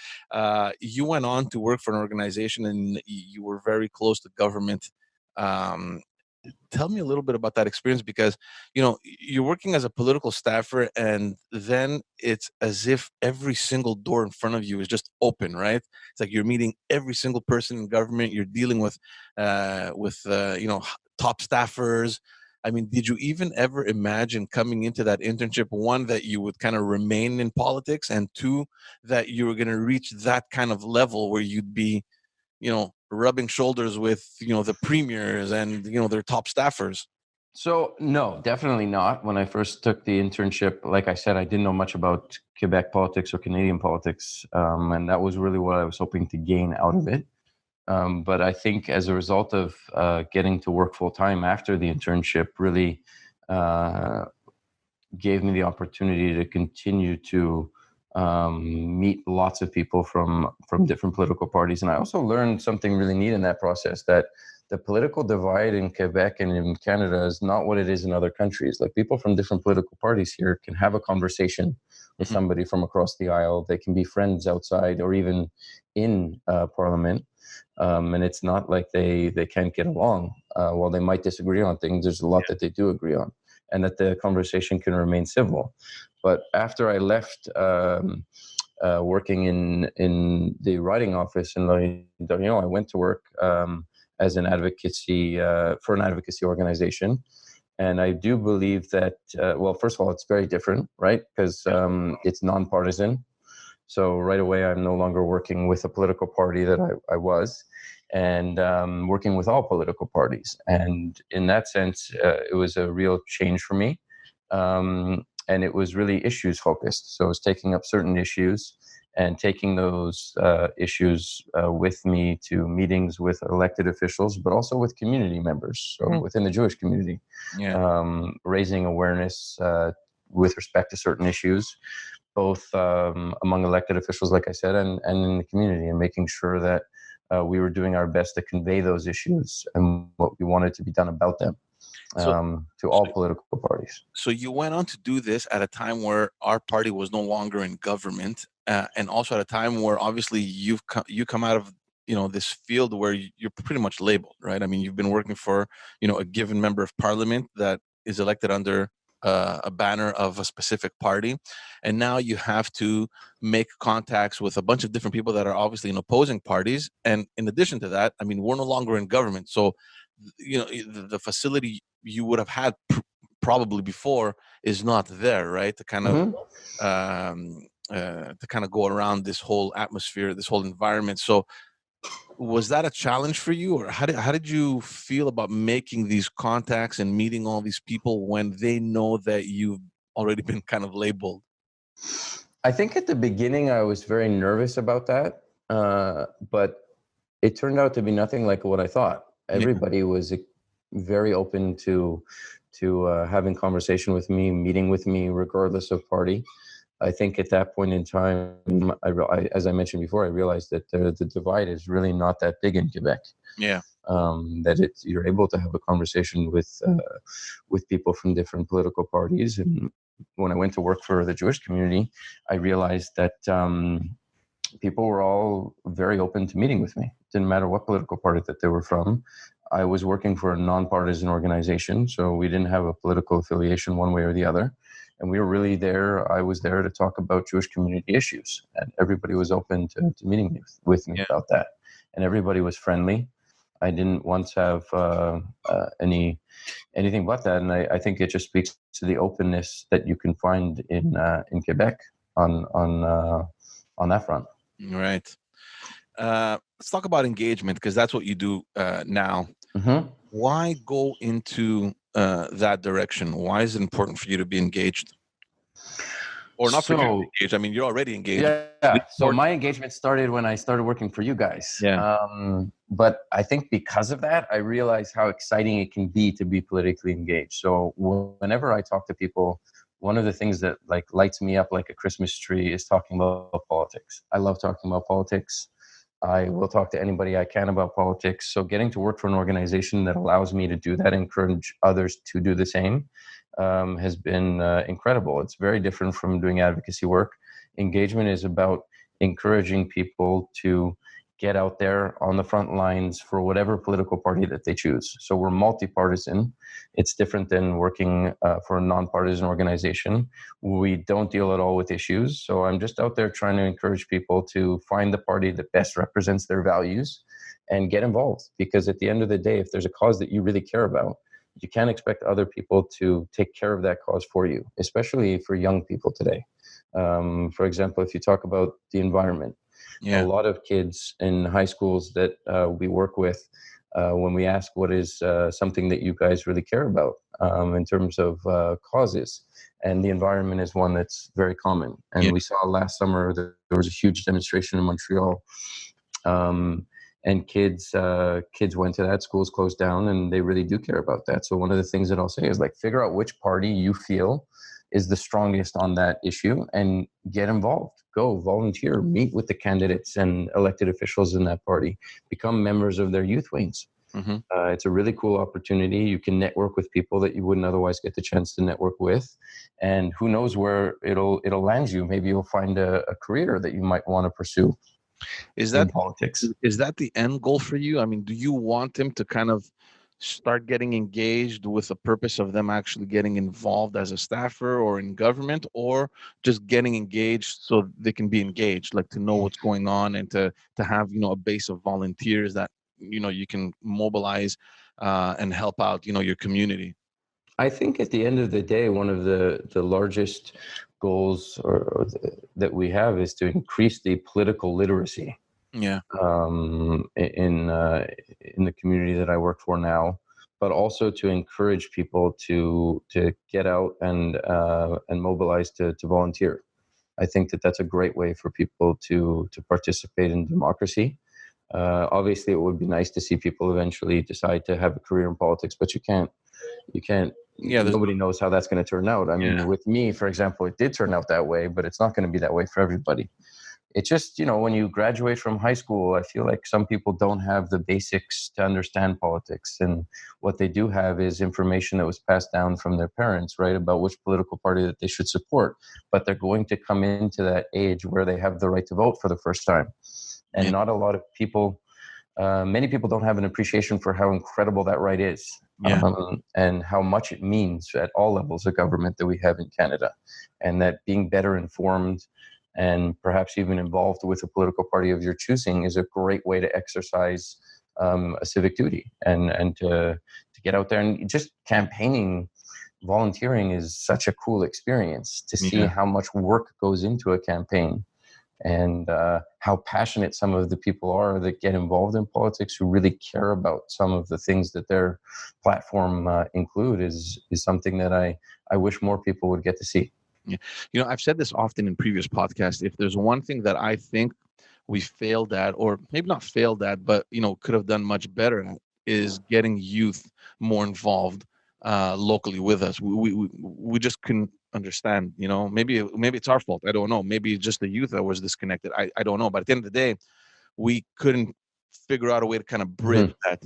You went on to work for an organization, and you were very close to government. Um, Tell me a little bit about that experience, because you're working as a political staffer, and then it's as if every single door in front of you is just open, right? It's like you're meeting every single person in government. You're dealing with top staffers. I mean, did you even ever imagine coming into that internship, one, that you would kind of remain in politics, and two, that you were going to reach that kind of level where you'd be rubbing shoulders with, the premiers and, their top staffers? So no, definitely not. When I first took the internship, like I said, I didn't know much about Quebec politics or Canadian politics, and that was really what I was hoping to gain out of it. But I think as a result of getting to work full time after the internship, really uh, gave me the opportunity to continue to meet lots of people from different political parties. And I also learned something really neat in that process, that the political divide in Quebec and in Canada is not what it is in other countries. Like, people from different political parties here can have a conversation with Mhm. somebody from across the aisle. They can be friends outside or even in Parliament. And it's not like they can't get along. While they might disagree on things, there's a lot that they do agree on, and that the conversation can remain civil. But after I left working in the writing office in Laurier-Dorion, I went to work as an advocacy for an advocacy organization. And I do believe that, well, first of all, it's very different, right? Because it's nonpartisan. So right away, I'm no longer working with a political party that I was, and working with all political parties. And in that sense, it was a real change for me. And it was really issues focused. So I was taking up certain issues and taking those issues with me to meetings with elected officials, but also with community members, so Mhm. within the Jewish community, Yeah. raising awareness with respect to certain issues, both among elected officials, like I said, and in the community, and making sure that we were doing our best to convey those issues and what we wanted to be done about them So, to so all political parties. so you went on to do this at a time where our party was no longer in government, and also at a time where obviously you come out of this field where you're pretty much labeled, right? I mean, you've been working for a given member of parliament that is elected under a banner of a specific party, and now you have to make contacts with a bunch of different people that are obviously in opposing parties. And in addition to that, I mean, we're no longer in government, so the facility you would have had probably before is not there, right? Mm-hmm. To kind of go around this whole atmosphere, this whole environment. So was that a challenge for you, or how did you feel about making these contacts and meeting all these people when they know that you've already been kind of labeled? I think at the beginning I was very nervous about that, but it turned out to be nothing like what I thought. Yeah. Everybody was very open to having conversation with me, meeting with me, regardless of party. I think at that point in time, as I mentioned before, I realized that the divide is really not that big in Quebec. Yeah. That you're able to have a conversation with people from different political parties. And when I went to work for the Jewish community, I realized that people were all very open to meeting with me. It didn't matter what political party that they were from. I was working for a nonpartisan organization, so we didn't have a political affiliation one way or the other. And we were really there. I was there to talk about Jewish community issues, and everybody was open to meeting with me Yeah. about that. And everybody was friendly. I didn't once have anything but that, and I think it just speaks to the openness that you can find in Quebec on that front. Right. Let's talk about engagement, because that's what you do now. Mm-hmm. Why go into that direction? Why is it important for you to be engaged? or not for you to So engage. I mean, you're already engaged. yeah. So my engagement started when I started working for you guys. Yeah. But I think because of that, I realized how exciting it can be to be politically engaged. So whenever I talk to people, one of the things that like lights me up like a Christmas tree is talking about politics. I love talking about politics. I will talk to anybody I can about politics. So getting to work for an organization that allows me to do that, encourage others to do the same, has been incredible. It's very different from doing advocacy work. Engagement is about encouraging people to get out there on the front lines for whatever political party that they choose. So we're multi-partisan. It's different than working for a nonpartisan organization. We don't deal at all with issues. So I'm just out there trying to encourage people to find the party that best represents their values and get involved. Because at the end of the day, if there's a cause that you really care about, you can't expect other people to take care of that cause for you, especially for young people today. For example, if you talk about the environment, a lot of kids in high schools that we work with, when we ask what is something that you guys really care about in terms of causes, and the environment is one that's very common. And we saw last summer that there was a huge demonstration in Montreal, and kids went to that. Schools closed down, and they really do care about that. So one of the things that I'll say is like figure out which party you feel is the strongest on that issue and get involved. Go volunteer, meet with the candidates and elected officials in that party, become members of their youth wings. It's a really cool opportunity. You can network with people that you wouldn't otherwise get the chance to network with, and who knows where it'll land you. Maybe you'll find a career that you might want to pursue in politics. Is that the end goal for you? I mean, do you want them to kind of start getting engaged with the purpose of them actually getting involved as a staffer or in government, or just getting engaged so they can be engaged, like to know what's going on and to have, a base of volunteers that, you can mobilize and help out, your community? I think at the end of the day, one of the largest goals that we have is to increase the political literacy. Yeah. In the community that I work for now, but also to encourage people to get out and mobilize to volunteer. I think that that's a great way for people to participate in democracy. Obviously, it would be nice to see people eventually decide to have a career in politics, but you can't. Yeah, Nobody knows how that's going to turn out. I mean, with me, for example, it did turn out that way, but it's not going to be that way for everybody. It's just, when you graduate from high school, I feel like some people don't have the basics to understand politics. And what they do have is information that was passed down from their parents, right, about which political party that they should support. But they're going to come into that age where they have the right to vote for the first time. And not a lot of people, many people don't have an appreciation for how incredible that right is. And how much it means at all levels of government that we have in Canada. And that being better informed and perhaps even involved with a political party of your choosing is a great way to exercise a civic duty and to get out there. And just campaigning, volunteering is such a cool experience to see how much work goes into a campaign, and how passionate some of the people are that get involved in politics, who really care about some of the things that their platform include, is something that I wish more people would get to see. Yeah. I've said this often in previous podcasts. If there's one thing that I think we failed at, or maybe not failed at, but could have done much better at, is getting youth more involved locally with us. We just couldn't understand. Maybe it's our fault. I don't know. Maybe it's just the youth that was disconnected. I don't know. But at the end of the day, we couldn't figure out a way to kind of bridge that.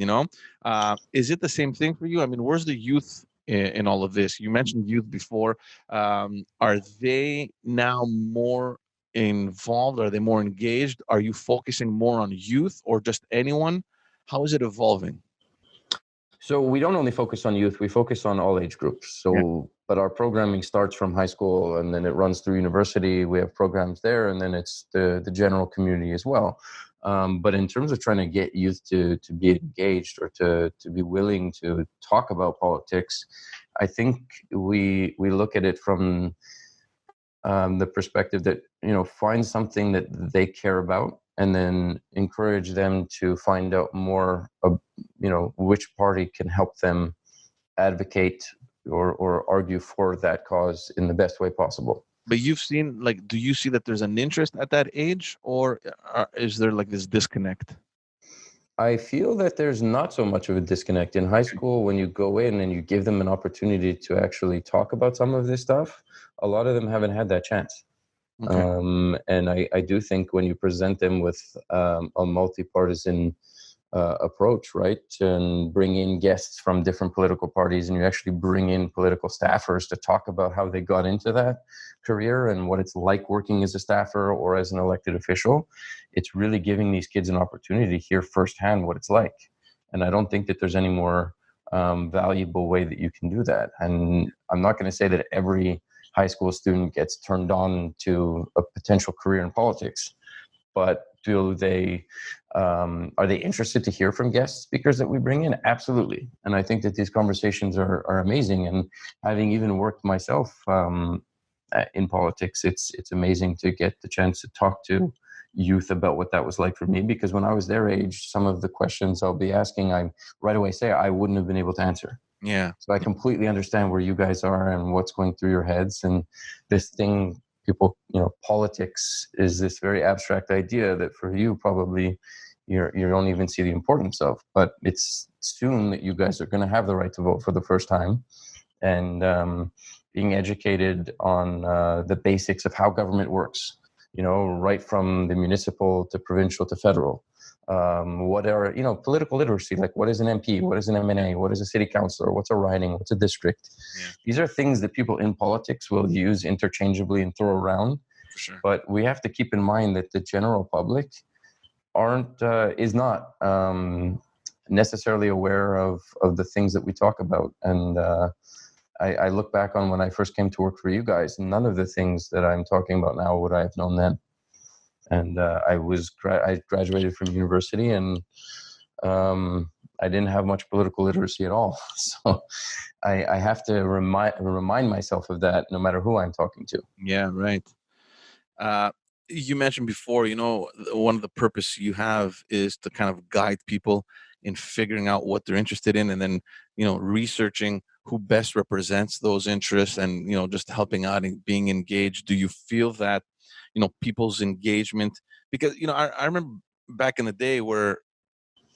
Is it the same thing for you? I mean, where's the youth in all of this? You mentioned youth before. Are they now more involved? Are they more engaged? Are you focusing more on youth or just anyone? How is it evolving? So we don't only focus on youth, we focus on all age groups. But our programming starts from high school and then it runs through university. We have programs there, and then it's the general community as well. But in terms of trying to get youth to be engaged or to be willing to talk about politics, I think we look at it from the perspective that, find something that they care about, and then encourage them to find out more, which party can help them advocate or argue for that cause in the best way possible. But you've seen, like, do you see that there's an interest at that age, or is there like this disconnect? I feel that there's not so much of a disconnect in high Okay. school when you go in and you give them an opportunity to actually talk about some of this stuff. A lot of them haven't had that chance. Okay. And I do think when you present them with a multi-partisan approach, right, and bring in guests from different political parties, and you actually bring in political staffers to talk about how they got into that career and what it's like working as a staffer or as an elected official, it's really giving these kids an opportunity to hear firsthand what it's like. And I don't think that there's any more valuable way that you can do that. And I'm not going to say that every high school student gets turned on to a potential career in politics, but do they are they interested to hear from guest speakers that we bring in? Absolutely. And I think that these conversations are amazing. And having even worked myself in politics, it's amazing to get the chance to talk to youth about what that was like for me, because when I was their age, some of the questions I'll be asking, I right away say I wouldn't have been able to answer. Yeah. So I completely understand where you guys are and what's going through your heads. And this thing, people, politics is this very abstract idea that for you probably you don't even see the importance of. But it's soon that you guys are going to have the right to vote for the first time, and being educated on the basics of how government works. Right from the municipal to provincial to federal. What are political literacy, like what is an MP, what is an MNA, what is a city councilor, what's a riding, what's a district. Yeah. These are things that people in politics will use interchangeably and throw around, For sure. but we have to keep in mind that the general public is not necessarily aware of the things that we talk about. And I look back on when I first came to work for you guys, none of the things that I'm talking about now would I have known then. And I graduated from university, and I didn't have much political literacy at all. So I have to remind myself of that no matter who I'm talking to. Yeah, right. Uh, you mentioned before, one of the purpose you have is to kind of guide people in figuring out what they're interested in, and then, researching who best represents those interests, and, just helping out and being engaged. Do you feel that, people's engagement, because, I remember back in the day where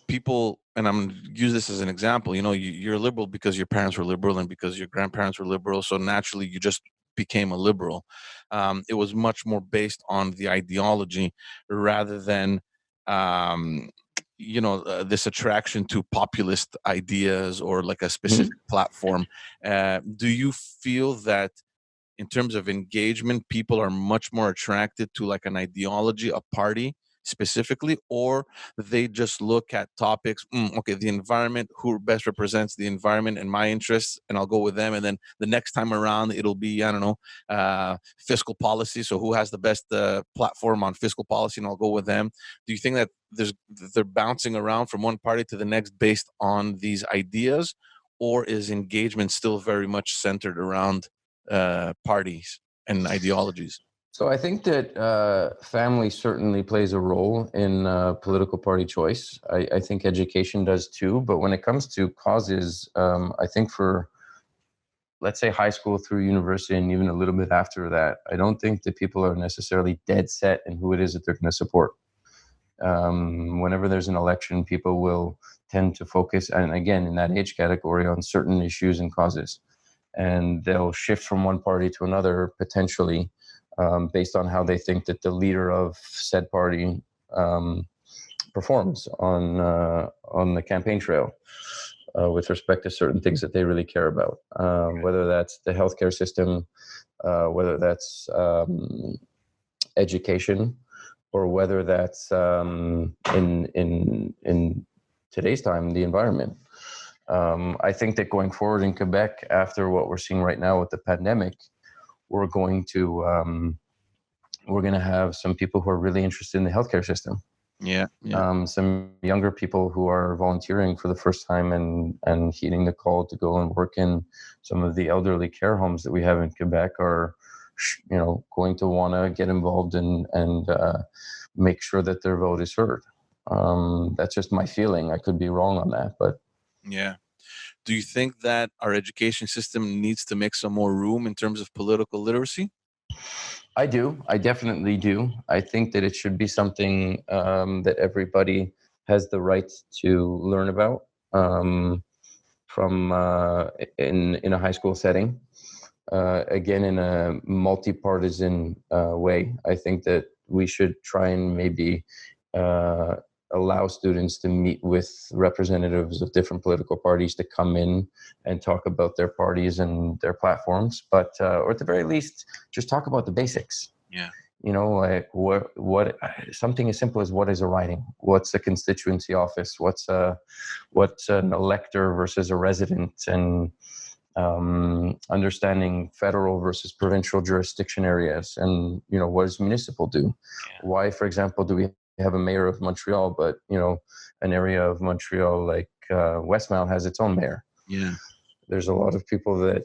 people, and I'm gonna use this as an example, you're liberal because your parents were liberal and because your grandparents were liberal, so naturally you just became a liberal. It was much more based on the ideology rather than um, this attraction to populist ideas or like a Mhm. specific platform. Do you feel that in terms of engagement, people are much more attracted to like an ideology, a party specifically, or they just look at topics, okay, the environment, who best represents the environment and my interests, and I'll go with them. And then the next time around, it'll be, I don't know, fiscal policy. So who has the best platform on fiscal policy, and I'll go with them. Do you think that they're bouncing around from one party to the next based on these ideas, or is engagement still very much centered around parties and ideologies? So I think that family certainly plays a role in political party choice. I think education does too. But when it comes to causes, I think for, let's say, high school through university and even a little bit after that, I don't think that people are necessarily dead set in who it is that they're going to support. Whenever there's an election, people will tend to focus, and again, in that age category, on certain issues and causes. And they'll shift from one party to another potentially based on how they think that the leader of said party performs on the campaign trail with respect to certain things that they really care about, whether that's the healthcare system, whether that's education, or whether that's in today's time the environment. I think that going forward in Quebec, after what we're seeing right now with the pandemic, we're going to have some people who are really interested in the healthcare system. Yeah, yeah. Some younger people who are volunteering for the first time and heeding the call to go and work in some of the elderly care homes that we have in Quebec are, going to want to get involved and make sure that their vote is heard. That's just my feeling. I could be wrong on that, but Yeah. Do you think that our education system needs to make some more room in terms of political literacy? I do. I definitely do. I think that it should be something that everybody has the right to learn about from in a high school setting. Again, in a multi-partisan way. I think that we should try and maybe uh, allow students to meet with representatives of different political parties to come in and talk about their parties and their platforms, but or at the very least, just talk about the basics. Yeah. You know, like what something as simple as what is a riding, what's a constituency office, what's an elector versus a resident, and understanding federal versus provincial jurisdiction areas, and you know, what does municipal do? Yeah. Why, for example, do we have a mayor of Montreal, but you know, an area of Montreal like Westmount has its own mayor? Yeah. There's a lot of people that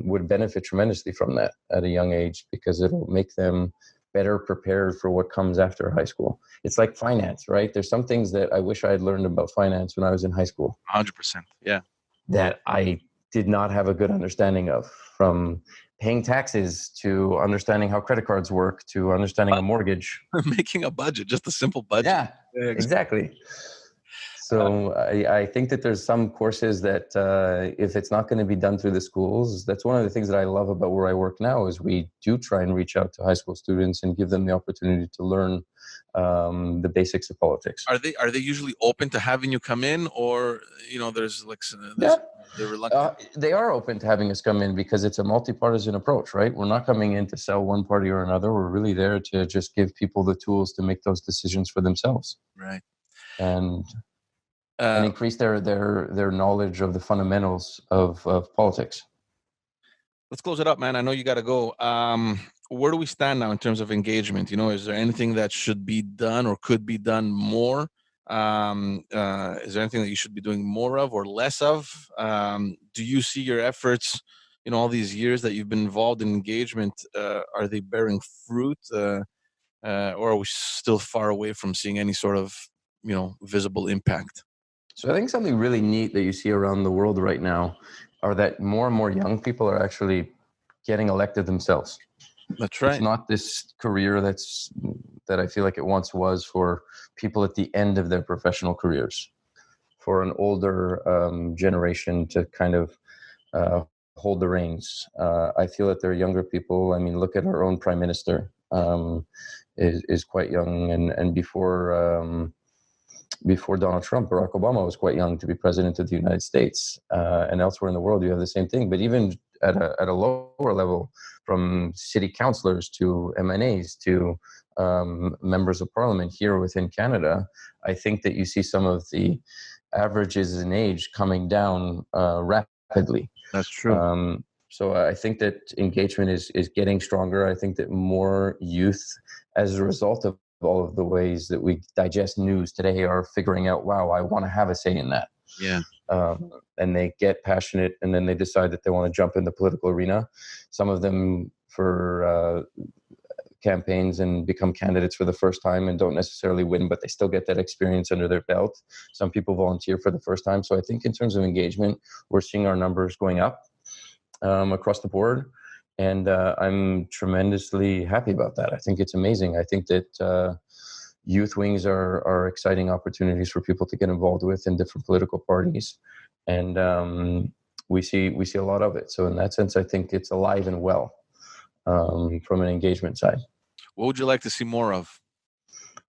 would benefit tremendously from that at a young age, because it'll make them better prepared for what comes after high school. It's like finance, right? There's some things that I wish I had learned about finance when I was in high school 100%. Yeah. that I did not have a good understanding of, from paying taxes to understanding how credit cards work to understanding a mortgage. Making a budget, just a simple budget. Yeah, exactly. So I think that there's some courses that if it's not going to be done through the schools, that's one of the things that I love about where I work now, is we do try and reach out to high school students and give them the opportunity to learn the basics of politics. Are they usually open to having you come in, or you know, there's like they're reluctant? They are open to having us come in because it's a multi-partisan approach, right? We're not coming in to sell one party or another. We're really there to just give people the tools to make those decisions for themselves, Right. and increase their knowledge of the fundamentals of politics. Let's close it up, man. I know you got to go. Where do we stand now in terms of engagement? You know, is there anything that should be done or could be done more? Is there anything that you should be doing more of or less of? Do you see your efforts, you know, all these years that you've been involved in engagement, are they bearing fruit? Or are we still far away from seeing any sort of, you know, visible impact? So I think something really neat that you see around the world right now are that more and more young people are actually getting elected themselves. That's right. It's not this career that I feel like it once was for people at the end of their professional careers, for an older generation to kind of hold the reins. I feel that there are younger people. I mean, look at our own prime minister, is quite young, and before Donald Trump, Barack Obama was quite young to be president of the United States. And elsewhere in the world, you have the same thing. But even at a lower level, from city councillors to MNAs to members of parliament here within Canada, I think that you see some of the averages in age coming down rapidly. That's true. So I think that engagement is getting stronger. I think that more youth, as a result of all of the ways that we digest news today, are figuring out, wow, I want to have a say in that. Yeah. And they get passionate, and then they decide that they want to jump in the political arena. Some of them for campaigns and become candidates for the first time and don't necessarily win, but they still get that experience under their belt. Some people volunteer for the first time. So I think in terms of engagement, we're seeing our numbers going up across the board. And I'm tremendously happy about that. I think it's amazing. I think that youth wings are exciting opportunities for people to get involved with in different political parties. And we see a lot of it. So in that sense, I think it's alive and well from an engagement side. What would you like to see more of?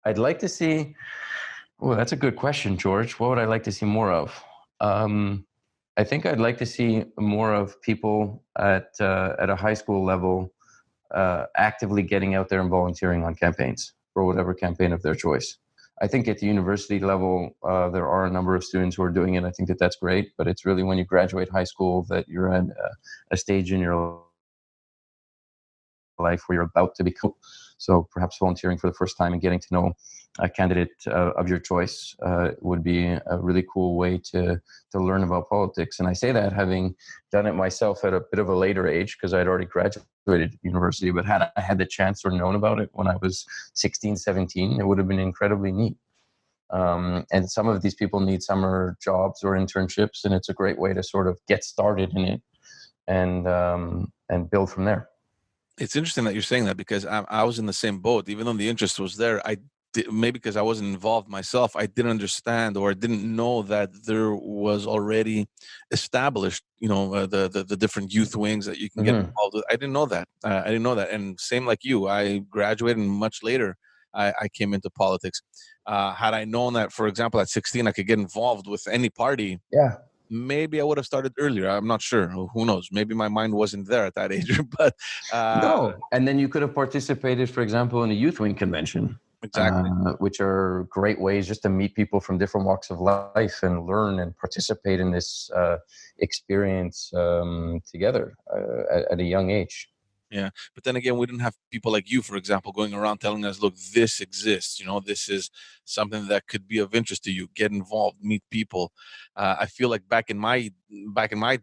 I'd like to see, well, that's a good question, George. What would I like to see more of? I think I'd like to see more of people at a high school level actively getting out there and volunteering on campaigns for whatever campaign of their choice. I think at the university level, there are a number of students who are doing it. I think that that's great, but it's really when you graduate high school that you're at a stage in your life where you're about to become. So perhaps volunteering for the first time and getting to know a candidate of your choice would be a really cool way to learn about politics. And I say that having done it myself at a bit of a later age, because I'd already graduated university, but had I had the chance or known about it when I was 16, 17, it would have been incredibly neat. And some of these people need summer jobs or internships, and it's a great way to sort of get started in it and build from there. It's interesting that you're saying that, because I was in the same boat. Even though the interest was there, maybe because I wasn't involved myself, I didn't understand, or I didn't know that there was already established, the different youth wings that you can get Hmm. involved with. I didn't know that. I didn't know that. And same like you, I graduated, and much later I came into politics. Had I known that, for example, at 16, I could get involved with any party, Yeah. maybe I would have started earlier. I'm not sure. Who knows? Maybe my mind wasn't there at that age. But No, and then you could have participated, for example, in a youth wing convention, exactly. which are great ways just to meet people from different walks of life and learn and participate in this experience together at a young age. Yeah. But then again, we didn't have people like you, for example, going around telling us, look, this exists. This is something that could be of interest to you. Get involved, meet people. I feel like back in my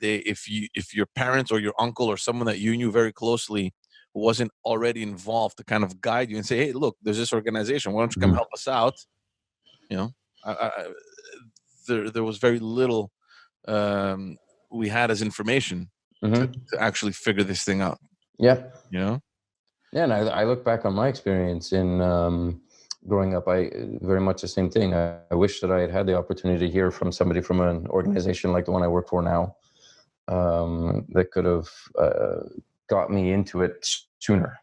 day, if your parents or your uncle or someone that you knew very closely wasn't already involved to kind of guide you and say, hey, look, there's this organization. Why don't you come Mhm. help us out? You know, there was very little um, we had as information Mhm. to actually figure this thing out. Yeah. You know. Yeah, and I look back on my experience in growing up. I very much the same thing. I wish that I had the opportunity to hear from somebody from an organization like the one I work for now, that could have got me into it sooner.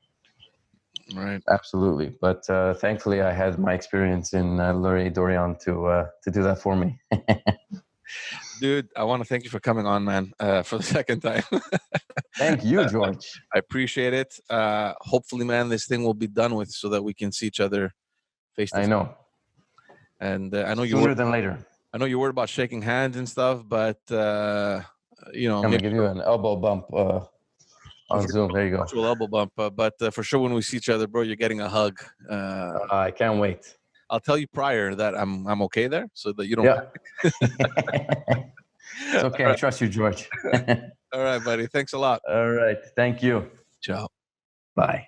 Right. Absolutely, but thankfully, I had my experience in Laurie Dorian to do that for me. Dude, I want to thank you for coming on, man, for the second time. Thank you, George. I appreciate it. Hopefully, man, this thing will be done with so that we can see each other face to I face. know. And Sooner than later. I know you worried about shaking hands and stuff, but I'm gonna maybe give you an elbow bump on Zoom. There you go. virtual elbow bump. But for sure, when we see each other, bro, you're getting a hug. I can't wait. I'll tell you prior that I'm okay there, so that you don't. Yeah. It's okay. I trust you, George. All right, buddy. Thanks a lot. All right. Thank you. Ciao. Bye.